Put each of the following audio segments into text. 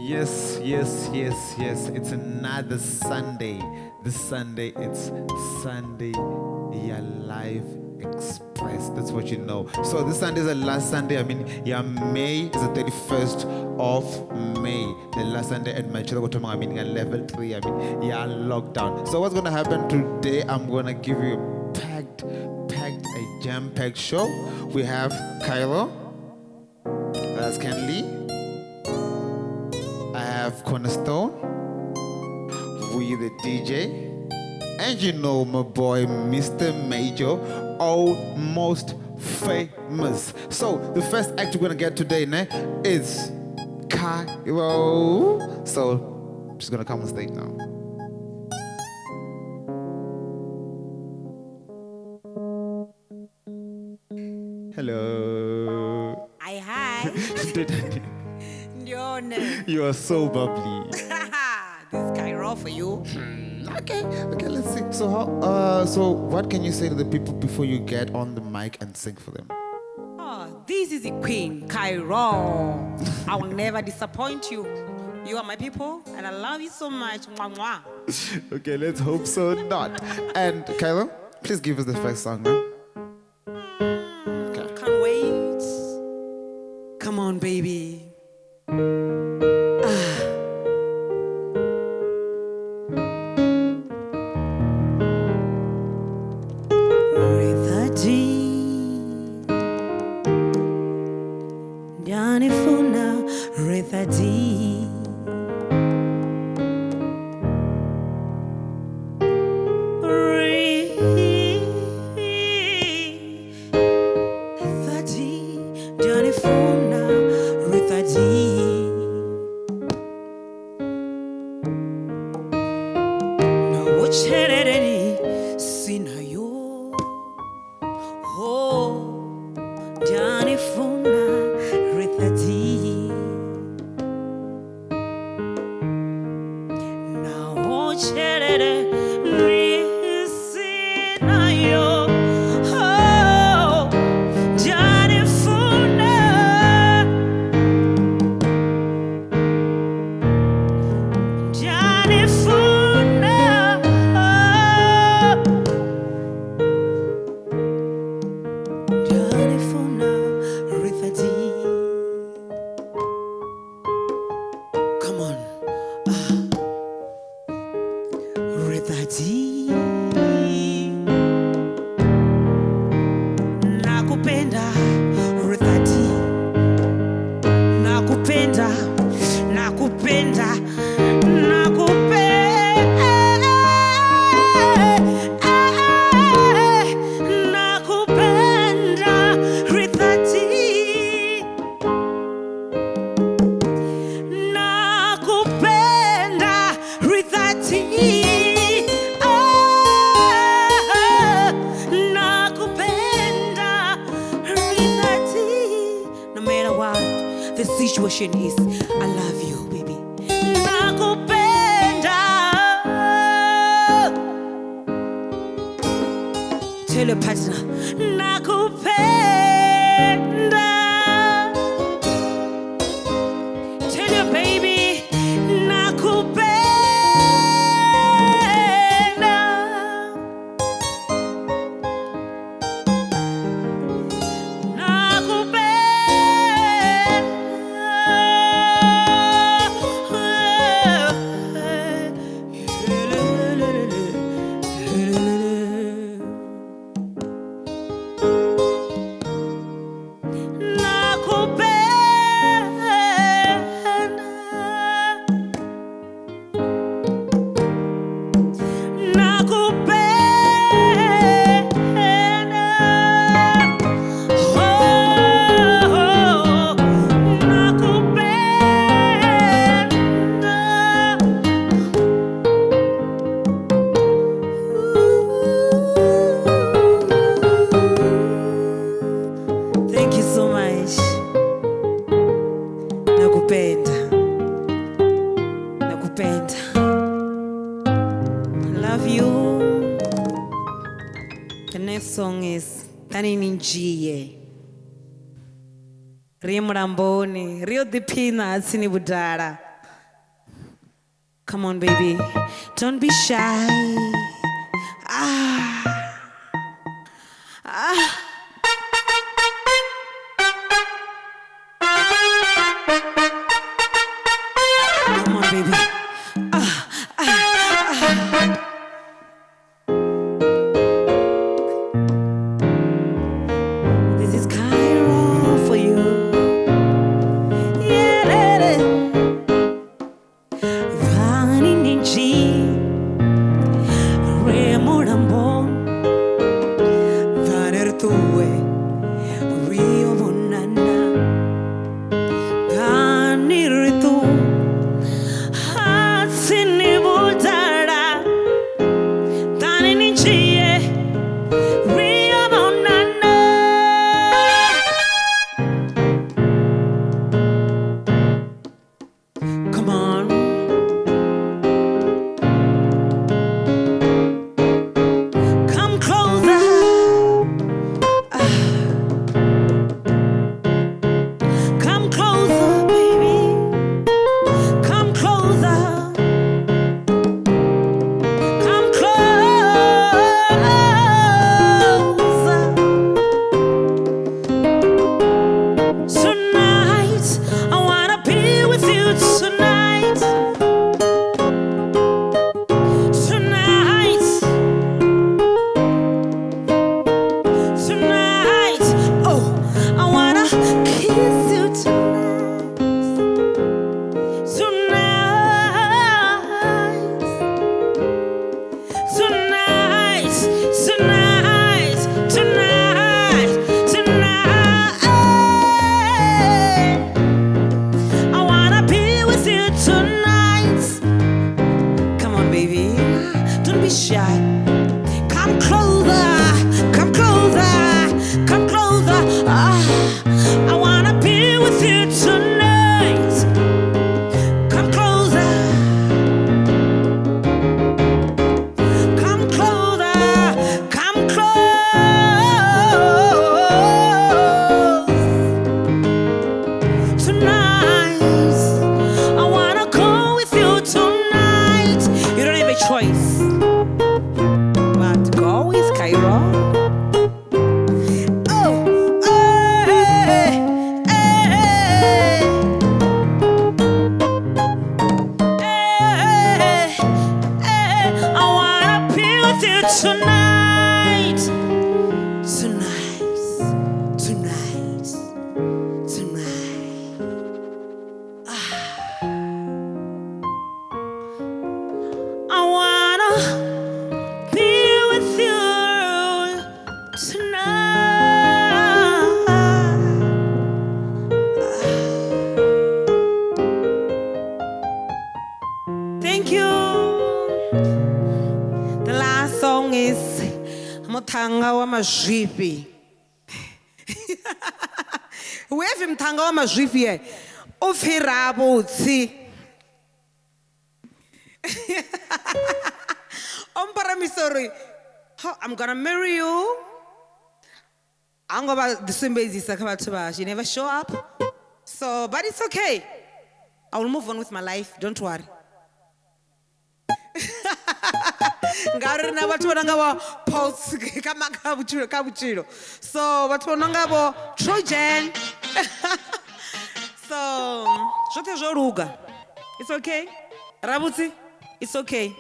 Yes, yes, yes, yes. It's another Sunday. This Sunday, it's Sunday, yeah, live Express. That's what you know. So this Sunday is the last Sunday. May is the 31st of May. The last Sunday at my church, level 3. Lockdown. So what's going to happen today? I'm going to give you a jam-packed show. We have Kairo. That's Ken Lee. I have Cornerstone, we the DJ, and you know my boy Mr. Major, almost famous. So the first act we're gonna get today is Kairo. So she's gonna come on stage now. Hello. Hi. You are so bubbly. This is Kairo for you. Okay, let's see. So what can you say to the people before you get on the mic and sing for them? Oh, this is the queen, Kairo. I will never disappoint you. You are my people, and I love you so much. Mwah, mwah. Okay, let's hope so not. And Kairo, please give us the first song now. Okay. Can't wait. Come on, baby. Situation is, I love you, baby. Nakupenda. Tell your partner, nakupenda. Tell your baby, nakupenda. The next song is Taninjie. Rimramboni, Rio de Peanuts in Budara. Come on, baby. Don't be shy. Ah. Ah. Come on, baby. Ah. Ah. Ah. This is Kairo for you. Yeah, lady. Vani ninji, remorambo, vanertue, rio bonana, vaniritu, hatsini budara, vani ninji, rio bonana. Come on. Come closer. Come closer, baby. Come closer. Come closer. Tonight, I wanna be with you tonight. Tonight. Tonight, oh, I wanna kiss you tonight. Tonight, tonight, tonight, tonight, tonight. I wanna be with you tonight. Come on, baby, don't be shy. Come closer, come closer, come closer. Ah, I wanna be with you tonight. Come closer, come closer, come close. Tonight, I wanna go with you tonight. You don't have a choice but to go with Kairo. Oh, hey, hey, hey, hey, I wanna be with you tonight. Tonight, tonight, tonight. I wanna be with you tonight. Thank you. The last song is Mthanga wa Mazvipi. Wherever Mthanga wa Mazvipi, ofirabo tsi. Sorry. I'm gonna marry you. I'm gonna the same basis. She never show up. So, but it's okay. I will move on with my life. Don't worry. Ngari na watu wananga post kama kabuchiro. So watu wananga Trojan. So, jote joruga. It's okay. Rabuti, it's okay.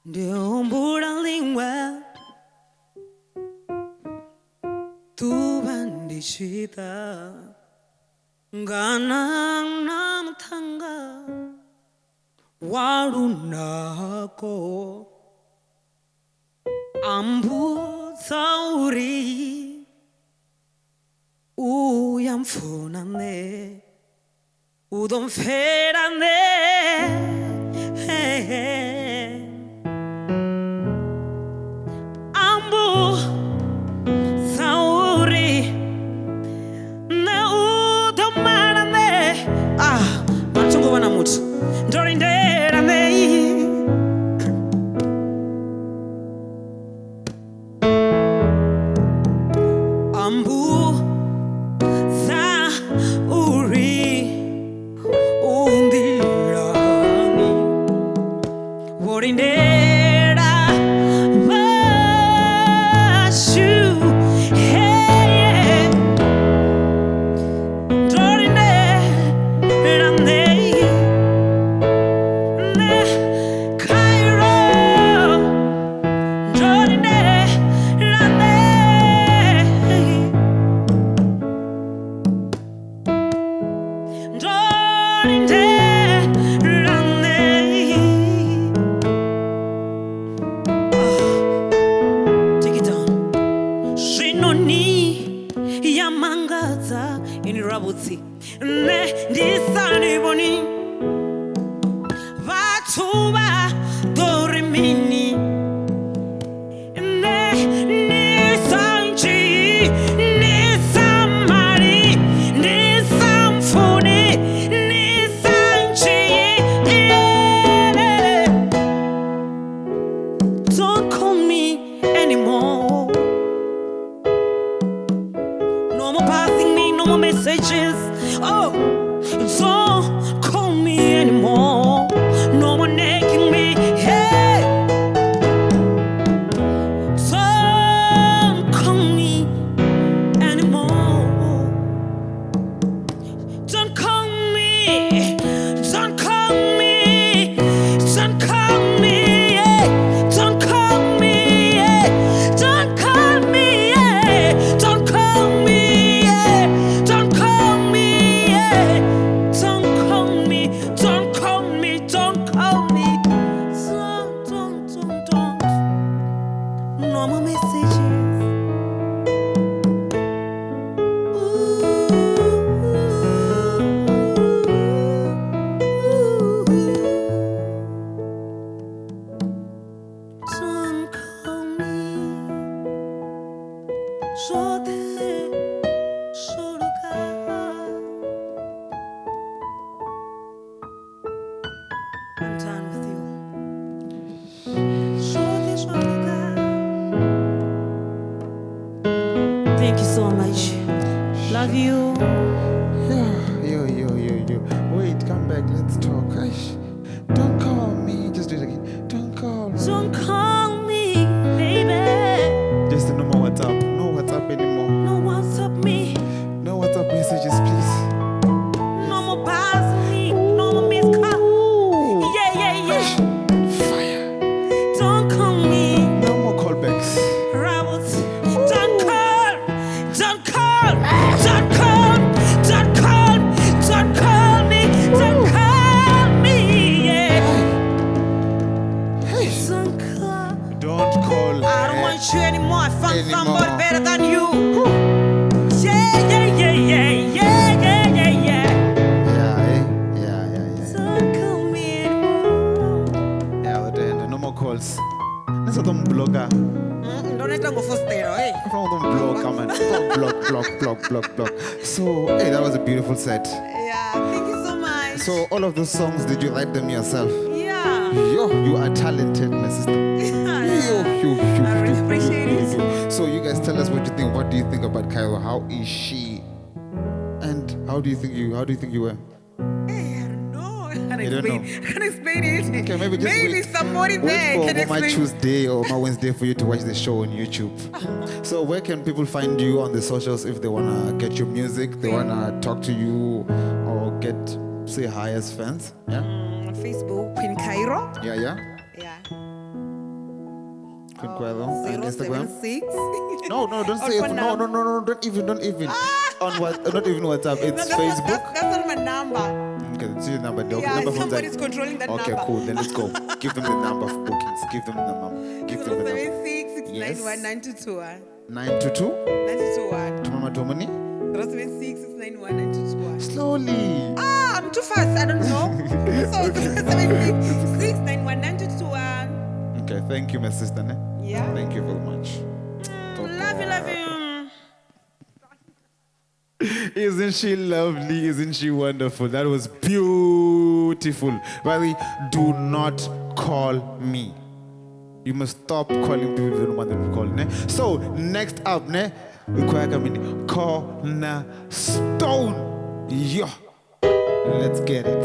Ndiombura lingwa tubandishita ngana namtanga warunako ambu sauri uyamfunane udonferane ambu sauri ne udomarane matungo wana mutu ndorinderane ambu sauri noni yamangaza inirabutsi ne ndisani boni vatuba dorimini ne nisanji nisamari nisamfuni nisanji. Don't call me anymore. No more passing me, no more messages. Oh, don't call me anymore. No more nagging me. Hey, don't call me anymore. Don't call me. Don't call me. Don't call me. Yeah. Don't call me. Yeah. Don't call me. Yeah. Don't call me. Yeah. Don't call me. Yeah. Don't call me. Don't call me. Don't call me. Don't. No more messages. Don't call me. I'm done with you. Thank you so much. Love you. Yo. Wait, come back. Let's talk. Aish. Don't call me. Just do it again. Don't call me. Don't call me, baby. Just no more WhatsApp. No WhatsApp anymore. No WhatsApp me. No WhatsApp messages, please. No more bars me. No more missed call. Yeah. Fire. Don't call me. No more callbacks. Roberts. Don't call. Don't call. Don't call. Don't call. Don't call me. Don't call me. Yeah. Hey. Don't call. Don't call. I don't want you anymore. I found Anymore. somebody better than you. Yeah. Yeah. Don't call me anymore. Yeah, but then no more calls. That's what I'm blogger. Don't let them go for stereo, eh? From the blog, come on. Block. So, hey, that was a beautiful set. Yeah, thank you so much. So, all of those songs, did you write them yourself? Yeah. Yo, you are talented, my sister. Yo. I really appreciate it. So, you guys tell us what you think. What do you think about Kairo? How is she? And how do you think you were? Hey, I don't know. You don't know? I can't explain it. Okay, maybe just wait. somebody there Wait can for my explain. Tuesday or my Wednesday for you to watch the show on YouTube. So where can people find you on the socials if they want to get your music, they want to talk to you or say hi as fans? Yeah? On Facebook, Queen Kairo. Yeah. Yeah. Queen Kairo and Instagram? 076. No, don't say it. No, don't even. On what? Not even WhatsApp. It's Facebook. That's not my number. Okay, that's your number. The Yeah, number from somebody's that. controlling that Okay, number. cool. Then let's go. Give them the number of bookings. Give them the number. 076 Yes. 691 921. 922. 921. Mama Domini. 076 691 921. Slowly. I'm too fast. I don't know. So 076 691 921. Okay, thank you, my sister. Ne? Yeah. Thank you very much. Love you. Isn't she lovely? Isn't she wonderful? That was beautiful. Riley, do not call me. You must stop calling people you don't want them to call. Ne? So, next up, ne? Cornerstone. Yeah. Let's get it.